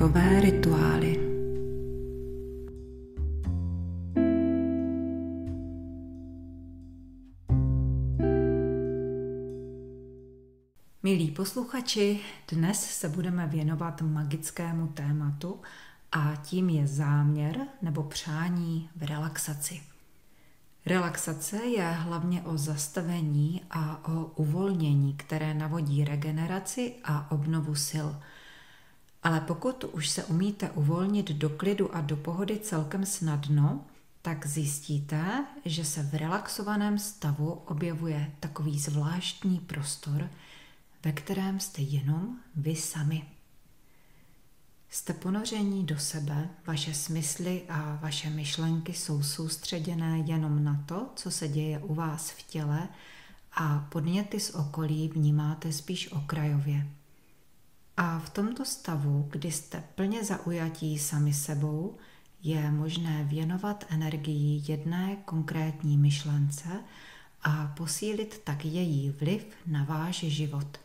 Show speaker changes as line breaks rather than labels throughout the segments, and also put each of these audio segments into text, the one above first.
dechové rituály. Milí posluchači, dnes se budeme věnovat magickému tématu a tím je záměr nebo přání v relaxaci. Relaxace je hlavně o zastavení a o uvolnění, které navodí regeneraci a obnovu sil. Ale pokud už se umíte uvolnit do klidu a do pohody celkem snadno, tak zjistíte, že se v relaxovaném stavu objevuje takový zvláštní prostor, ve kterém jste jenom vy sami. Jste ponoření do sebe, vaše smysly a vaše myšlenky jsou soustředěné jenom na to, co se děje u vás v těle a podněty z okolí vnímáte spíš okrajově. A v tomto stavu, kdy jste plně zaujatí sami sebou, je možné věnovat energii jedné konkrétní myšlence a posílit tak její vliv na váš život.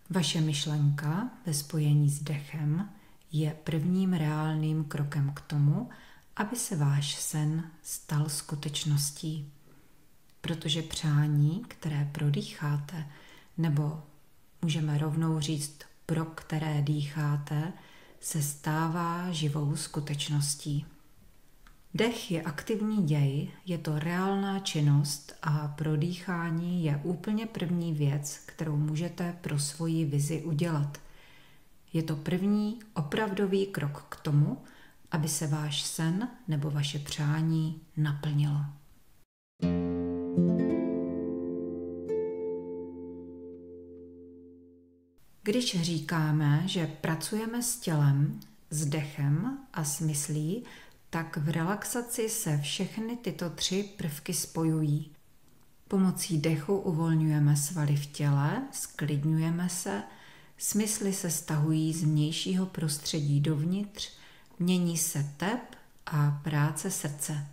Vaše myšlenka ve spojení s dechem je prvním reálným krokem k tomu, aby se váš sen stal skutečností. Protože přání, které prodýcháte, nebo můžeme rovnou říct, pro které dýcháte, se stává živou skutečností. Dech je aktivní děj, je to reálná činnost a prodýchání je úplně první věc, kterou můžete pro svoji vizi udělat. Je to první opravdový krok k tomu, aby se váš sen nebo vaše přání naplnilo. Když říkáme, že pracujeme s tělem, s dechem a s myslí, tak v relaxaci se všechny tyto tři prvky spojují. Pomocí dechu uvolňujeme svaly v těle, sklidňujeme se, smysly se stahují z vnějšího prostředí dovnitř, mění se tep a práce srdce.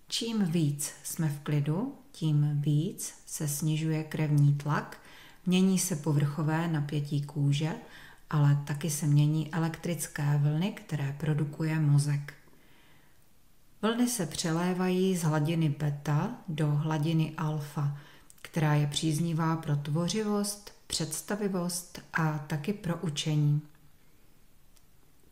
Čím víc jsme v klidu, tím víc se snižuje krevní tlak, mění se povrchové napětí kůže, ale taky se mění elektrické vlny, které produkuje mozek. Vlny se přelévají z hladiny beta do hladiny alfa, která je příznivá pro tvořivost, představivost a taky pro učení.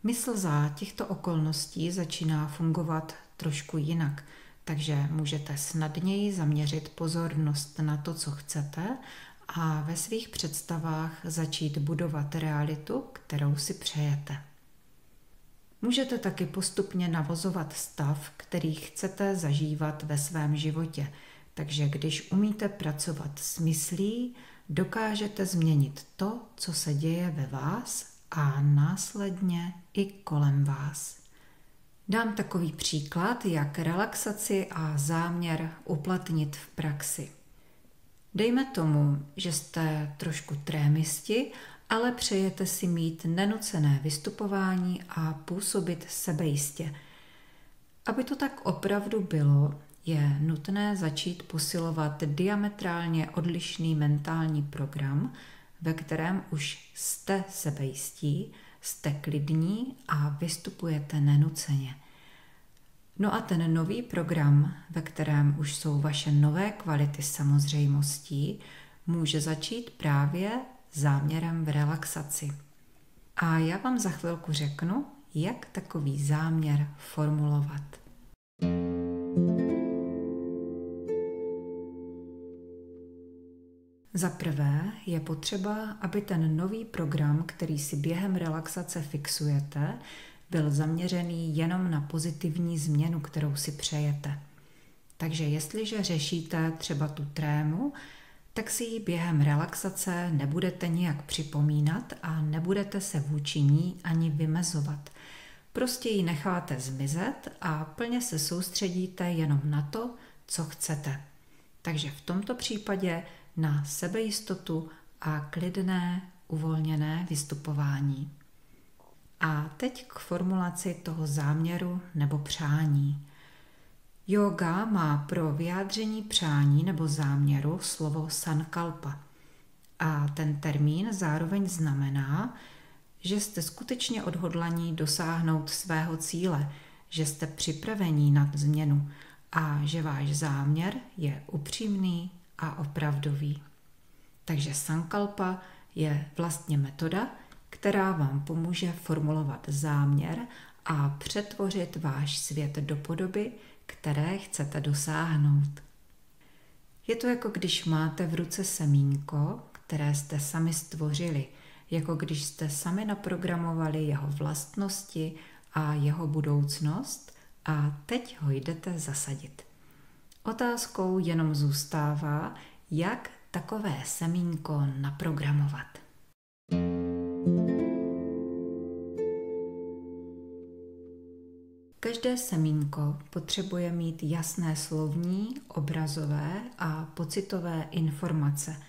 Mysl za těchto okolností začíná fungovat trošku jinak, takže můžete snadněji zaměřit pozornost na to, co chcete a ve svých představách začít budovat realitu, kterou si přejete. Můžete taky postupně navozovat stav, který chcete zažívat ve svém životě, takže když umíte pracovat s myslí, dokážete změnit to, co se děje ve vás a následně i kolem vás. Dám takový příklad, jak relaxaci a záměr uplatnit v praxi. Dejme tomu, že jste trošku trémisti, ale přejete si mít nenucené vystupování a působit sebejistě. Aby to tak opravdu bylo, je nutné začít posilovat diametrálně odlišný mentální program, ve kterém už jste sebejistí, jste klidní a vystupujete nenuceně. No a ten nový program, ve kterém už jsou vaše nové kvality samozřejmostí, může začít právě záměrem v relaxaci. A já vám za chvilku řeknu, jak takový záměr formulovat. Za prvé je potřeba, aby ten nový program, který si během relaxace fixujete, byl zaměřený jenom na pozitivní změnu, kterou si přejete. Takže jestliže řešíte třeba tu trému, tak si ji během relaxace nebudete nijak připomínat a nebudete se vůči ní ani vymezovat. Prostě ji necháte zmizet a plně se soustředíte jenom na to, co chcete. Takže v tomto případě na sebejistotu a klidné, uvolněné vystupování. A teď k formulaci toho záměru nebo přání. Jóga má pro vyjádření přání nebo záměru slovo sankalpa. A ten termín zároveň znamená, že jste skutečně odhodlaní dosáhnout svého cíle, že jste připravení na změnu a že váš záměr je upřímný a opravdový. Takže sankalpa je vlastně metoda, která vám pomůže formulovat záměr a přetvořit váš svět do podoby, které chcete dosáhnout. Je to jako když máte v ruce semínko, které jste sami stvořili, jako když jste sami naprogramovali jeho vlastnosti a jeho budoucnost a teď ho jdete zasadit. Otázkou jenom zůstává, jak takové semínko naprogramovat. Každé semínko potřebuje mít jasné slovní, obrazové a pocitové informace.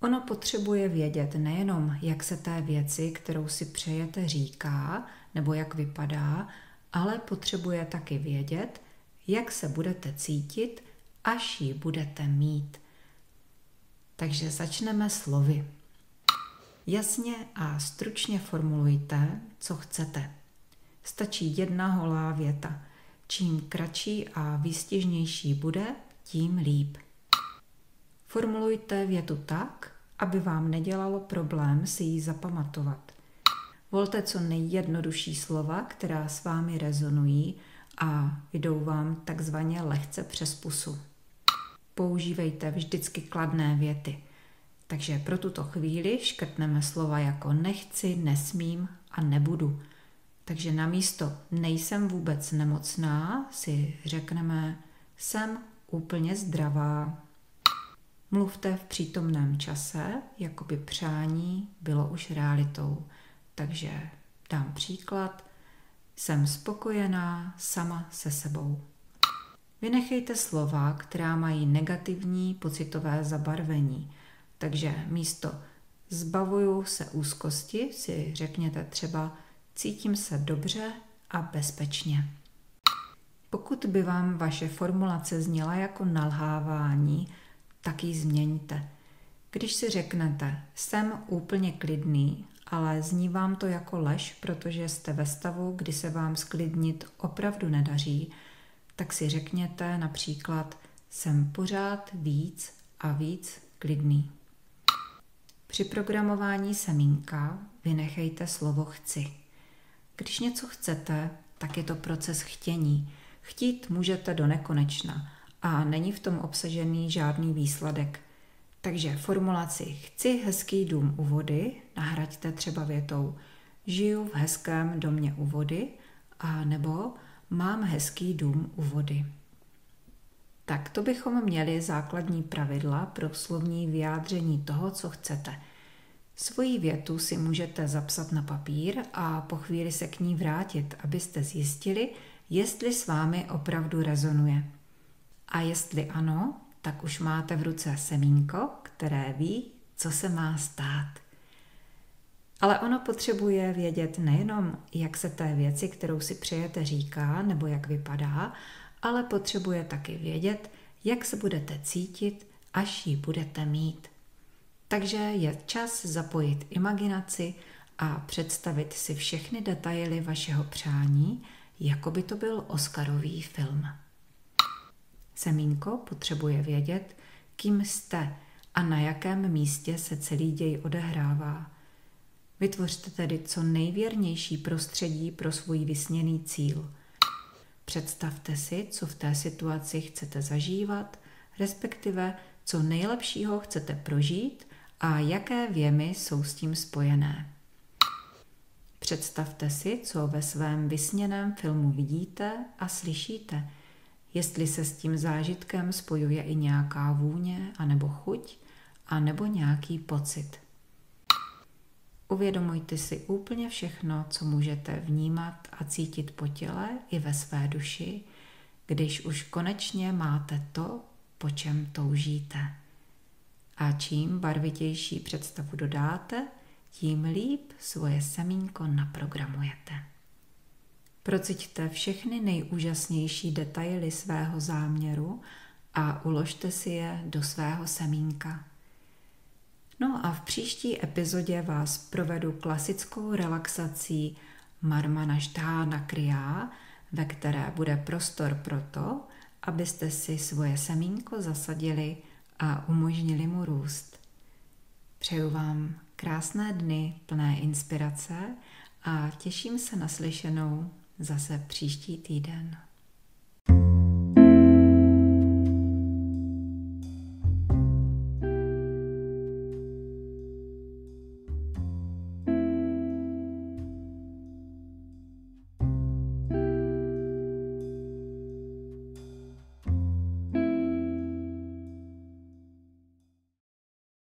Ono potřebuje vědět nejenom, jak se té věci, kterou si přejete, říká, nebo jak vypadá, ale potřebuje taky vědět, jak se budete cítit, až ji budete mít. Takže začneme slovy. Jasně a stručně formulujte, co chcete. Stačí jedna holá věta. Čím kratší a výstižnější bude, tím líp. Formulujte větu tak, aby vám nedělalo problém si ji zapamatovat. Volte co nejjednodušší slova, která s vámi rezonují a jdou vám takzvaně lehce přes pusu. Používejte vždycky kladné věty. Takže pro tuto chvíli škrtneme slova jako nechci, nesmím a nebudu. Takže namísto nejsem vůbec nemocná si řekneme jsem úplně zdravá. Mluvte v přítomném čase, jako by přání bylo už realitou. Takže dám příklad. Jsem spokojená sama se sebou. Vynechejte slova, která mají negativní pocitové zabarvení. Takže místo zbavuju se úzkosti si řekněte třeba cítím se dobře a bezpečně. Pokud by vám vaše formulace zněla jako nalhávání, tak ji změňte. Když si řeknete jsem úplně klidný, ale zní vám to jako lež, protože jste ve stavu, kdy se vám sklidnit opravdu nedaří, tak si řekněte například jsem pořád víc a víc klidný. Při programování semínka vynechejte slovo chci. Když něco chcete, tak je to proces chtění. Chtít můžete do nekonečna a není v tom obsažený žádný výsledek. Takže formulaci chci hezký dům u vody nahraďte třeba větou žiju v hezkém domě u vody a nebo mám hezký dům u vody. Tak to bychom měli základní pravidla pro slovní vyjádření toho, co chcete. Svoji větu si můžete zapsat na papír a po chvíli se k ní vrátit, abyste zjistili, jestli s vámi opravdu rezonuje. A jestli ano, tak už máte v ruce semínko, které ví, co se má stát. Ale ono potřebuje vědět nejenom, jak se té věci, kterou si přejete, říká nebo jak vypadá, ale potřebuje taky vědět, jak se budete cítit, až ji budete mít. Takže je čas zapojit imaginaci a představit si všechny detaily vašeho přání, jako by to byl Oscarový film. Semínko potřebuje vědět, kým jste a na jakém místě se celý děj odehrává. Vytvořte tedy co nejvěrnější prostředí pro svůj vysněný cíl. Představte si, co v té situaci chcete zažívat, respektive co nejlepšího chcete prožít a jaké věmy jsou s tím spojené. Představte si, co ve svém vysněném filmu vidíte a slyšíte, jestli se s tím zážitkem spojuje i nějaká vůně, anebo chuť, anebo nějaký pocit. Uvědomujte si úplně všechno, co můžete vnímat a cítit po těle i ve své duši, když už konečně máte to, po čem toužíte. A čím barvitější představu dodáte, tím líp svoje semínko naprogramujete. Prociťte všechny nejúžasnější detaily svého záměru a uložte si je do svého semínka. No a v příští epizodě vás provedu klasickou relaxací Marmanashthana Kriya, ve které bude prostor pro to, abyste si svoje semínko zasadili a umožnili mu růst. Přeju vám krásné dny plné inspirace a těším se na slyšenou zase příští týden.